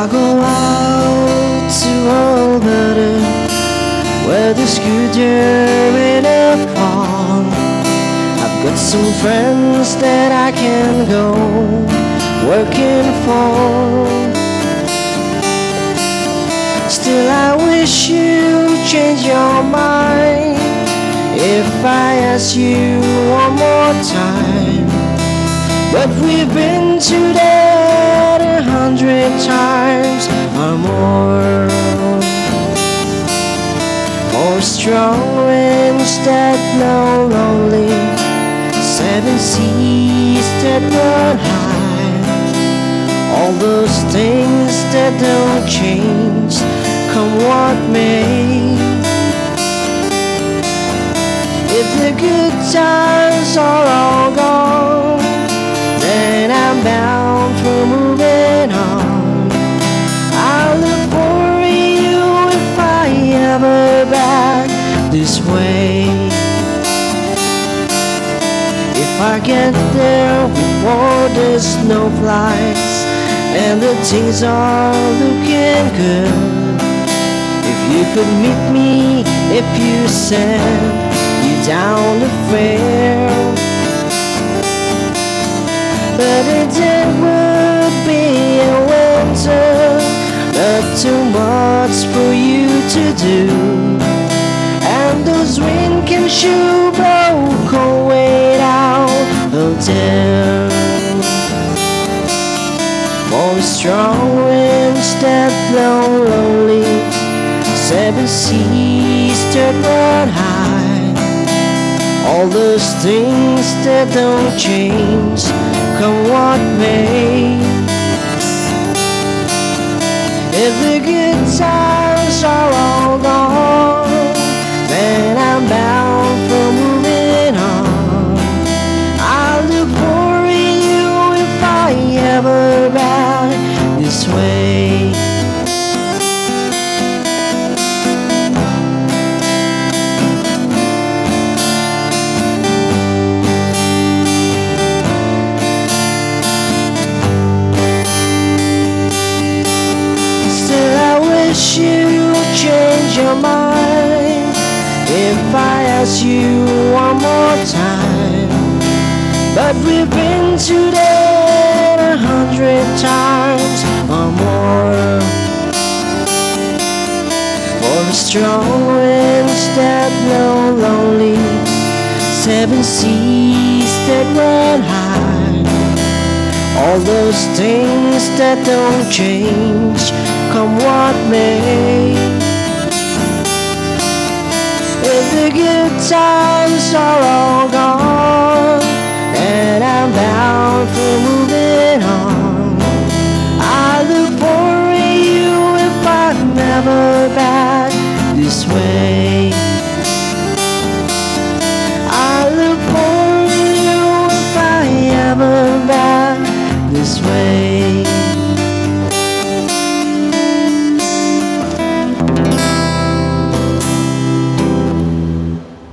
I go out to Alberta, where the scooter in a pond. I've got some friends that I can go working for. Still I wish you'd change your mind if I ask you one more time. But we've been to that 100 times or more. More strong winds that blow lonely, 7 seas that run high. All those things that don't change, come what may. If the good times are all gone, then I'm bound for moving on. I'll look for you if I ever back this way. If I get there before the snow flies and the things are looking good, if you could meet me, if you said you down the fair. But it would be a winter, not too much for you to do. And those wind can sure blow cold way out of there. More strong winds that blow lonely, 7 seas that run high. All those things that don't change, come what may. If the good times are all gone, then I'm bound for moving on. I'll look for you if I ever back this way. You change your mind if I ask you one more time. But we've been to that 100 times or more. For the strong winds that blow lonely, 7 seas that run high. All those things that don't change, come what may. If the good times are all gone, and I'm bound for moving on, I look for you if I never